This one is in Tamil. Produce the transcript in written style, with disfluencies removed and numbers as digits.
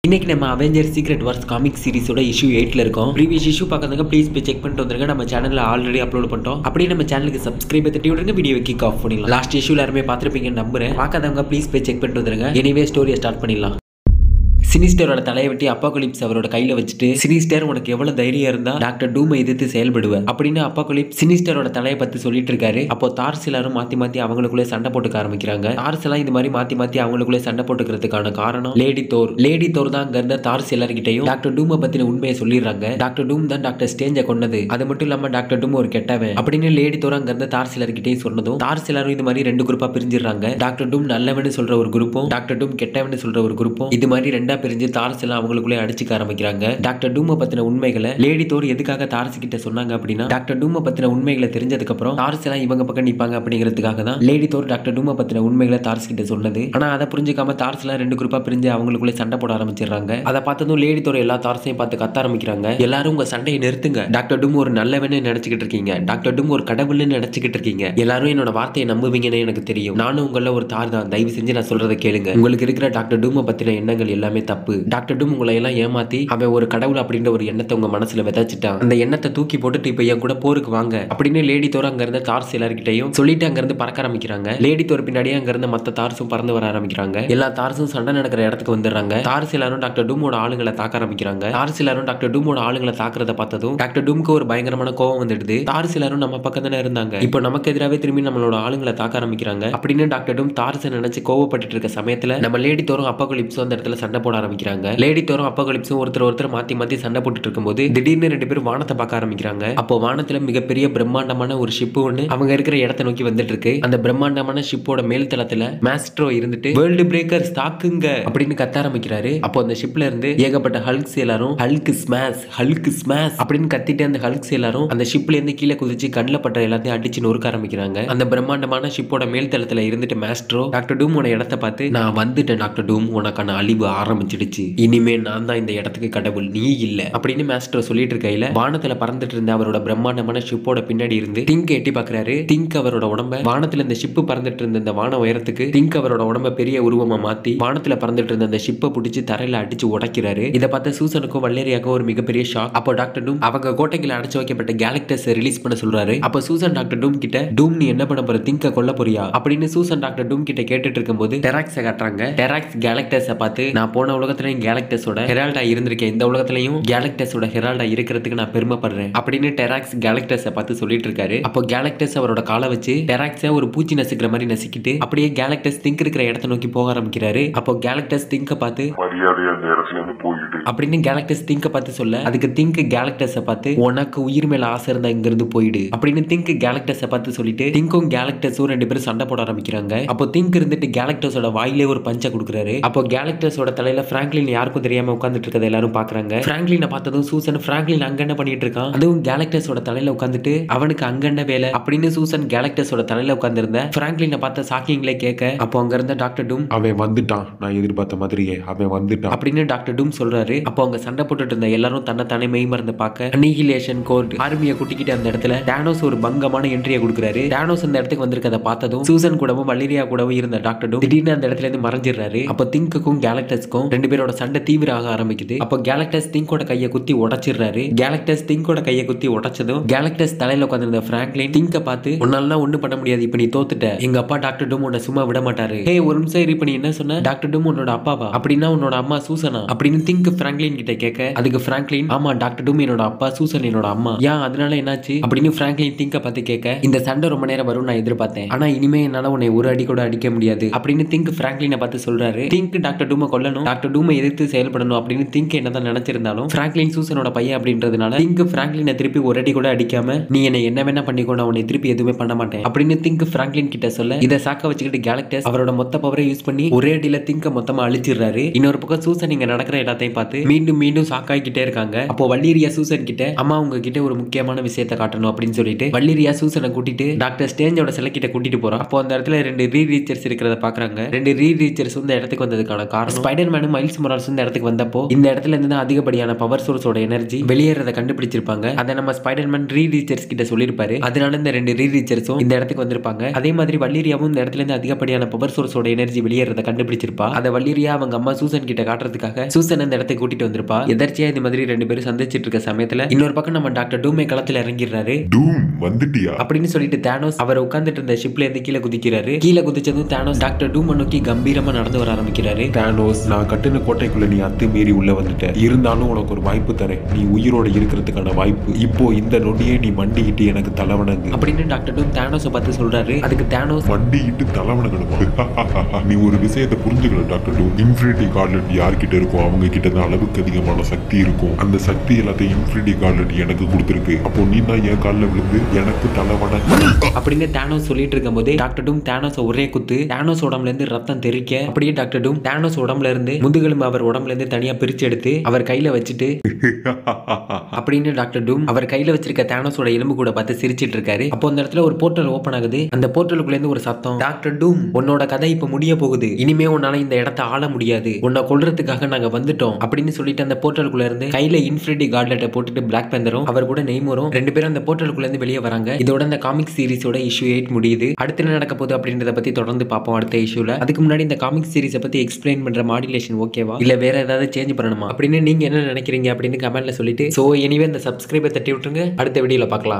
இன்னைக்கு நம்ம அவெஞ்சர்ஸ் சீக்ரெட் வார்ஸ் காமிக் சீரிஸோட இஷ்யூ 8ல இருக்கோம். ப்ரீவியஸ் இஷ்யூ பார்க்கறதுங்க ப்ளீஸ் போய் செக் பண்ணிட்டு வந்துருங்க. நம்ம சேனல்ல ஆல்ரெடி அப்லோட் பண்ணிட்டோம். அப்படியே நம்ம சேனலுக்கு சப்ஸ்கிரைப் தட்டி விடுங்க. வீடியோ கிக் ஆஃப் பண்ணிடலாம். லாஸ்ட் இஷ்யூல யாருமே பார்த்திருப்பீங்கன்னு நம்புறேன். பார்க்காதவங்க ப்ளீஸ் போய் செக் பண்ணிட்டு வந்துருங்க. எனிவே ஸ்டோரியை ஸ்டார்ட் பண்ணிடலாம். சினிஸ்டரோட தலையை வெட்டி அப்பாகலிப்ஸ் அவரோட கையில வச்சுட்டு, சினிஸ்டர் உனக்கு எவ்வளவு தைரியம் இருந்தா டாக்டர் டூமை எதிர்த்து செயல்படுவேன் அப்படின்னு அப்பாகலிப்ஸ் சினிஸ்டரோட தலையை பத்தி சொல்லிட்டு இருக்காரு. அப்போ தார்ஸ் எல்லாரும் மாத்தி அவங்களுக்குள்ளே சண்டை போட்டுக்க ஆரம்பிக்கிறாங்க. தார்ஸ் எல்லாம் இது மாதிரி மாத்தி அவங்களுக்குள்ளே சண்டை போட்டுக்கிறதுக்கான காரணம் லேடி தோர் தான் அங்க இருந்த தார்ஸ் எல்லார்கிட்டையும் டாக்டர் டூமை பத்தின உண்மையை சொல்லிடுறாங்க. டாக்டர் டூம் தான் டாக்டர் ஸ்டேஞ்சை கொன்னது, அது மட்டும் இல்லாம டாக்டர் டூம் ஒரு கெட்டவன் அப்படின்னு லேடி தோர் அங்க இருந்த தார்ஸ் எல்லார்கிட்டையும் சொன்னதும் தார்ஸ் எல்லாரும் இது மாதிரி ரெண்டு குரூப்பா பிரிஞ்சிடறாங்க. டாக்டர் டூம் நல்லவன்னு சொல்ற ஒரு குரூப்பும் டாக்டர் டூம் கெட்டவன்னு சொல்ற ஒரு குரூப்பும் இது மாதிரி ரெண்டா பிரிஞ்சு தார்ஸ் எல்லாம் அவங்களுக்குள்ளே அடிச்சுக்க ஆரம்பிக்கிறாங்க. டாக்டர் டூமை பத்தின உண்மைகளை லேடி தோர் எதுக்காக தார்ஸ் கிட்ட சொன்னாங்க அப்படின்னா, டாக்டர் டூமை பத்தின உண்மைகளை தெரிஞ்சதுக்கு அப்புறம் தார்ஸ் எல்லாம் இவங்க பக்கம் நிப்பாங்க அப்படிங்கிறதுக்காக தான் லேடி தோர் டாக்டர் டூமை பத்தின உண்மைகளை தார்ஸ் கிட்ட சொன்னது. ஆனா அதை புரிஞ்சுக்காம தார்ஸ் எல்லாம் ரெண்டு குரூப்பா பிரிஞ்சு அவங்களுக்குள்ளே சண்டை போட ஆரம்பிச்சிடுறாங்க. அதை பார்த்ததும் லேடி தோர் எல்லா தார்ஸையும் பார்த்து கத்த ஆரம்பிக்கிறாங்க. எல்லாரும் உங்க சண்டையை நிறுத்துங்க. டாக்டர் டூம் ஒரு நல்லவன்னு நினைச்சுக்கிட்டு இருக்கீங்க, டாக்டர் டூம் ஒரு கடவுள்னு நினைச்சுக்கிட்டு இருக்கீங்க. எல்லாரும் என்னோட வார்த்தையை நம்புவீங்கன்னு எனக்கு தெரியும். நானும் உங்கள ஒரு தார் தான். தயவு செஞ்சு நான் சொல்றதை கேளுங்க. உங்களுக்கு இருக்கிற டாக்டர் டூமை பத்தின எண்ணங்கள் எல்லாமே தப்பு. டாக்டர் டூம் உங்களை எல்லாம் ஏமாத்தி அவன் ஒரு கடவுள் அப்படின்ற ஒரு எண்ணத்தை உங்க மனசுல விதைச்சிட்டான். அந்த எண்ணத்தை தூக்கி போட்டுட்டு இப்ப என் கூட போருக்கு வாங்க அப்படின்னு லேடி தோர் அங்க இருந்த தார்ஸ் எல்லார்கிட்டையும் சொல்லிட்டு அங்க இருந்து பறக்க ஆரம்பிக்கிறாங்க. லேடி தோர் பின்னாடியே அங்க இருந்த மத்த தார்ஸும் பறந்து வர ஆரம்பிக்கிறாங்க. எல்லா தார்ஸும் சண்டை நடக்கிற இடத்துக்கு வந்துடுறாங்க. தார்ஸ் எல்லாரும் டாக்டர் டூமோட ஆளுங்களை தாக்க ஆரம்பிக்கிறாங்க. தார்ஸ் எல்லாரும் டாக்டர் டூமோட ஆளுங்களை தாக்குறத பார்த்ததும் டாக்டர் டூமுக்கு ஒரு பயங்கரமான கோவம் வந்துடுது. தார்ஸ் எல்லாரும் நம்ம பக்கம் தானே இருந்தாங்க, இப்போ நமக்கு எதிராகவே திரும்பி நம்மளோட ஆளுங்களை தாக்க ஆரம்பிக்கிறாங்க அப்படின்னு டாக்டர் டூம் தார்ஸ் நினைச்சு கோவப்பட்டு இருக்க சமயத்துல நம்ம லேடி தோரும் அப்பாகலிப்ஸும் அந்த இடத்துல சண்டை போட ஆரம்பிக்கிறாங்க. லேடி தோரும் அப்பாகலிப்ஸும் ஒருத்தர் மாத்தி சண்டை போட்டுட்டு இருக்கும்போது திடீர்னு ரெண்டு பேரும் வானத்தை பார்க்க ஆரம்பிக்கிறாங்க. அப்போ வானத்துல மிகப்பெரிய பிரம்மாண்டமான ஒரு ஷிப் ஒண்ணு அவங்க இருக்கிற இடத்தை நோக்கி வந்துட்டு இருக்கு. அந்த பிரம்மாண்டமான ஷிப்போட மேல் தளத்துல மாஸ்ட்ரோ இருந்துட்டு வேர்ல்டு பிரேக்கர்ஸ் தாக்குங்க அப்படின்னு கத்த ஆரம்பிக்கிறாரு. அப்போ அந்த ஷிப்ல இருந்து ஏகப்பட்ட ஹல்க்ஸ் எல்லாரும் ஹல்க் ஸ்மாஷ் அப்படின்னு கத்திட்டு அந்த ஹல்க்ஸ் எல்லாரும் அந்த ஷிப்ல இருந்து கீழே குதிச்சு கண்ணில் பட்ட எல்லாத்தையும் அடிச்சு நொறுக்க ஆரம்பிக்கிறாங்க. அந்த பிரம்மாண்டமான ஷிப்போட மேல் தளத்துல இருந்துட்டு மாஸ்ட்ரோ டாக்டர் டூம் உன இடத்தை பார்த்து, நான் வந்துட்டேன் டாக்டர் டூம், உனக்கான அழிவு ஆரம்பிச்சிடுச்சு, இனிமே நான் தான் இந்த இடத்துக்கு கடவுள், நீ இல்ல அப்படின்னு மாஸ்டர் சொல்லிட்டு இருக்கையில வானத்துல பறந்துட்டு இருந்த அவரோட பிரம்மாண்டமான ஷிப்போட பின்னாடி இருந்து திங்க் எட்டி பாக்குறாரு. திங்க் அவரோட உடம்ப வானத்துல இந்த ஷிப்பு பறந்துட்டு இருந்த இந்த வான உயரத்துக்கு திங்க் அவரோட உடம்ப பெரிய உருவமா மாத்தி வானத்துல பறந்துட்டு இருந்த அந்த ஷிப்பை பிடிச்சி தரையில அடிச்சு உடைக்கிறாரு. இதை பார்த்த சூசனுக்கும் வல்லேரியாக்கும் ஒரு மிகப்பெரிய ஷாக். அப்போ டாக்டர் டூம் அவங்க கோட்டைகளை அடைச்சு வைக்கப்பட்ட கேலக்டஸ் ரிலீஸ் பண்ண சொல்றாரு. அப்ப சூசன் டாக்டர் டூம் கிட்ட, டூம் நீ என்ன பண்ண போற, திங்க கொல்ல போறியா அப்படின்னு சூசன் டாக்டர் டூம் கிட்ட கேட்டுட்டு இருக்கும்போது டெராக்ஸை காட்டுறாங்க. டெராக்ஸ் கேலக்டஸை பார்த்து, நான் போன உலகத்திலையும் கேலக்டஸோட ஹெரால்டா இருந்திருக்கேன், இந்த உலகத்திலையும் கேலக்டஸோட ஹெரால்டா இருக்கிறதுக்கு நான் பெருமைப்படுறேன் அப்படின்னு டெராக்ஸ் கேலக்டஸை பார்த்து சொல்லிட்டு இருக்காரு. அப்போ கேலக்டஸ் அவரோட காலை வச்சு டெராக்ஸை ஒரு பூச்சி நசுக்கிற மாதிரி நசுக்கிட்டு அப்படியே கேலக்டஸ் திங்க் இருக்கிற இடத்தை நோக்கி போக ஆரம்பிக்கிறாரு. அப்போ கேலக்டஸ் திங்க பார்த்து அப்படின்னு கேலக்டஸ் திங்க பார்த்து சொல்ல, அதுக்கு திங்க் கேலக்டஸை பார்த்து, உனக்கு உயிர் மேல ஆசை இருந்தா இங்க இருந்து போயிடு அப்படின்னு திங்க் கேலக்டஸை பார்த்து சொல்லிட்டு திங்கும் கேலக்டஸும் ரெண்டு பேரும் சண்டை போட ஆரம்பிக்கிறாங்க. அப்போ திங்க் இருந்துட்டு கேலக்டஸோட வாயிலே ஒரு பஞ்சை கொடுக்குறாரு. அப்போ கேலக்டஸோட தலையில பிராங்க்லின் யாருக்கும் தெரியாம உட்கார்ந்துட்டு இருக்கதை எல்லாரும் பாக்குறாங்க. பிராங்க்லினை பார்த்ததும் சூசன், பிராங்க்லின் அங்க என்ன பண்ணிட்டு இருக்கான், அதுவும் கேலக்டஸோட தலையில உட்காந்துட்டு, அவனுக்கு அங்க என்ன வேலை அப்படின்னு சூசன் கேலக்டஸோட தலையில உட்கார்ந்திருந்த பிராங்க்லினை பார்த்த சாக்கிங்ல கேட்க, அப்போ அங்க இருந்த டாக்டர் டூம், அவன் வந்துட்டான், நான் எதிர்பார்த்த மாதிரியே அவன் வந்துட்டான் அப்படின்னு டாக்டர் டூம் சொல்றாரு. அப்போ அவங்க சண்டை போட்டுட்டு இருந்த எல்லாரும் தன்னை மெய் மறந்து பார்க்க அனிகிலேஷன் கோர்ட் ஆர்மியை கூட்டிக்கிட்டு அந்த இடத்துல டானோஸ் ஒரு பங்கமான என்ட்ரியை கொடுக்குறாரு. டானோஸ் அந்த இடத்துக்கு வந்திருக்கதை பார்த்ததும் சூசன் கூடவும் வல்லேரியா கூடவும் இருந்த டாக்டர் டூம் திடீர்னு அந்த இடத்துல இருந்து மறைஞ்சிடுறாரு. அப்போ திங்க்குக்கும் கேலக்டஸ்க்கும் ரெண்டு பேரோட சண்டை தீவிர ஆக ஆரம்பிக்குது. அப்போ கேலக்டஸ் திங்கோட கையை குத்தி உடைச்சிடுறாரு. கேலக்டஸ் திங்கோட கையை குத்தி உடைச்சதும் கேலக்டஸ் தலையில உட்கார்ந்திருந்த பிராங்க்லின் திங்க பார்த்து, உன்னால ஒண்ணு பண்ண முடியாது, இப்ப நீ தோத்துட்ட, எங்க அப்பா டாக்டர் டூம் உன்னை சும்மா விட மாட்டாரு. ஹே ஒரு நிமிஷம், இப்ப நீ என்ன சொன்ன, டாக்டர் டூம் உன்னோட அப்பாவா அப்படின்னா உன்னோட அம்மா சூசனா அப்படின்னு திங்க் பிராங்க்லின் கிட்ட கேட்க, அதுக்கு பிராங்க்லின், ஆமா டாக்டர் டூம் என்னோட அப்பா, சூசன் என்னோட அம்மா, ஏன் அதனால என்னாச்சு அப்படின்னு பிராங்க்லின் திங்க பார்த்து கேட்க, இந்த சண்டை ரொம்ப நேரம் வரும் நான் எதிர்பார்த்தேன், ஆனா இனிமே என்னால உன்னை ஒரு அடி கூட அடிக்க முடியாது அப்படின்னு திங்க் பிராங்க்லினை பார்த்து சொல்றாரு. திங்க் டாக்டர் டூமை கொல்லணும், டாக்டர் டூமை எதிர்த்து செயல்படணும் அப்படின்னு திங்க் என்னதான் நினைச்சிருந்தாலும் பிராங்க்லின் சூசனோட பையன் அப்படின்றதுனால திங்க் பிராங்க்லினை திருப்பி ஒரு அடி கூட அடிக்காம, நீ என்ன வேணா பண்ணிக்கோ, நான் உன்னை திருப்பி எதுவுமே பண்ண மாட்டேன் அப்படின்னு திங்க் பிராங்க்லின் கிட்ட சொல்ல, இதை சாக்க வச்சுக்கிட்டு கேலக்டஸ் அவரோட மொத்த பவரை யூஸ் பண்ணி ஒரே அடியில திங்க மொத்தமா அழிச்சிடுறாரு. இன்னொரு பக்கம் சூசன் இங்க நடக்கிற எல்லாத்தையும் பார்த்து மீண்டும் சாக்காய்கிட்டே இருக்காங்க. அப்போ வல்லேரியா சூசன் கிட்ட, அம்மா உங்ககிட்ட ஒரு முக்கியமான விஷயத்தை காட்டணும் அப்படின்னு சொல்லிட்டு வல்லேரியா சூசனை கூட்டிட்டு டாக்டர் ஸ்டேஞ்சோட சிலை கிட்ட கூட்டிட்டு போறான். அப்போ அந்த இடத்துல ரெண்டு ரீ ரீச்சர்ஸ் இருக்கிறத பாக்குறாங்க. ரெண்டு ரீ ரீச்சர்ஸ் இந்த இடத்துக்கு வந்ததுக்கான காரணம் ஸ்பைடர் மேனும் மைல்ஸ் மொரால்ஸ் இந்த இடத்துக்கு வந்தப்போ இந்த இடத்துல இருந்து தான் அதிகப்படியான பவர் சோர்ஸோட எனர்ஜி வெளியேறத கண்டுபிடிச்சிருப்பாங்க. அதை நம்ம ஸ்பைடர்மேன் ரீ ரீச்சர்ஸ் கிட்ட சொல்லிருப்பாரு. அதனால இந்த 2 ரீ ரீச்சர்ஸும் இந்த இடத்துக்கு வந்திருப்பாங்க. அதே மாதிரி வல்லிரியாவும் இந்த இடத்துல இருந்து அதிகப்படியான பவர் சோர்ஸோட எனர்ஜி வெளியேறத கண்டுபிடிச்சிருப்பா. அதை வல்லிரியா அவங்க அம்மா சூசன் கிட்ட காட்டுறதுக்காக சூசன் இந்த இடத்துக்கு கூட்டிட்டு வந்திருப்பா. எதர்ச்சியா இந்த மாதிரி 2 பேரும் சந்திச்சிட்டு இருக்க சமயத்துல இன்னொரு பக்கம் நம்ம டாக்டர் டூமே களத்துல இறங்கிடுறாரு. டூம் வந்துட்டியா அப்படின்னு சொல்லிட்டு தானோஸ் அவர் உட்கார்ந்துட்டு இருந்த ஷிப்ல இருந்து கீழே குதிக்கிறாரு. கீழே குதிச்சதும் தானோஸ் டாக்டர் டூம் நோக்கி கம்பீரமா நடந்து வர ஆரம்பிக்கிறாரு. தானோஸ், நான் கட்டின கோட்டைக்குள்ள நீ அத்துமீறி உள்ள வந்துட்ட. இருந்தாலும் உனக்கு ஒரு வாய்ப்பு தரேன். நீ உயிரோட இருக்கிறதுக்கான வாய்ப்பு. இப்போ இந்த நொடியே நீ மண்டிக்கிட்டு எனக்கு தலைவணங்கு அப்படின்னு டாக்டர் டூம் தானோஸை பார்த்து சொல்றாரு. அதுக்கு தானோஸ் மண்டிக்கிட்டு தலைவணங்கணுமா? நீ ஒரு விஷயத்தை புரிஞ்சுக்கல டாக்டர் டூம். இன்ஃபினிட்டி கார்ட்லெட் யார்கிட்ட இருக்கும்? அவங்க கிட்ட தான் அளவுக்கு அதிகமான சக்தி இருக்கும். அந்த சக்தி எல்லாத்தையும் இன்ஃபினிட்டி கார்ட்லெட் எனக்கு கொடுத்துருக்கு. அப்போ நீ தான் என் காலில் விழுந்து எனக்கு தலைவணங்கு அப்படின்னு தானோஸ் சொல்லிட்டு இருக்கும் போதே டாக்டர் டூம் தானோஸ் ஒரே குத்து. தானோஸ் உடம்புல இருந்து ரத்தம் தெறிக்க அப்படியே டாக்டர் டூம் தானோஸ் உடம்புல இருந்து முதுகெலும்பு அவர் உடம்புல இருந்து தனியா பிரிச்சு எடுத்து அவர் கையில வச்சுட்டு அப்படின்னு டாக்டர் டூம் அவர் கையில வச்சிருக்க தானோஸோட எலும்பு கூட பார்த்து சிரிச்சிட்டு இருக்காரு. அப்போ அந்த இடத்துல ஒரு போர்ட்டல் ஓபன் ஆகுது. அந்த போர்ட்டலுக்குள்ள இருந்து ஒரு சத்தம், டாக்டர் டூம் உன்னோட கதை இப்ப முடிய போகுது. இனிமே உன்னால இந்த இடத்தை ஆள முடியாது. உன்னை கொல்றதுக்காக நாங்க வந்துட்டோம் அப்படின்னு சொல்லிட்டு அந்த போர்ட்டலுக்குள்ள இருந்து கையில இன்ஃபினிட்டி கார்ட்லெட்டை போட்டுட்டு பிளாக் பேந்தரும் அவர் கூட நெய்மரும் 2 பேரும் அந்த போர்ட்டலுக்குள்ள இருந்து வெளியே வராங்க. இதோட அந்த காமிக் சீரிஸோட இஷ்யூ 8 முடியுது. அடுத்து என்ன நடக்க போகுது அப்படின்றத பத்தி தொடர்ந்து பார்ப்போம் அடுத்த இஷ்யூல. அதுக்கு முன்னாடி இந்த காமிக் சீரிஸை பத்தி எக்ஸ்பிளைன் பண்ற மாடுலேஷன் ஓகேவா இல்ல வேற ஏதாவது சேஞ்ச் பண்ணணுமா அப்படின்னு நீங்க என்ன நினைக்கிறீங்க அப்படின்னு கமெண்ட்ல சொல்லிட்டு சோ எனிவே இந்த சப்ஸ்கிரைபர் தட்டி விட்டுருங்க. அடுத்த வீடியோல பார்க்கலாம்.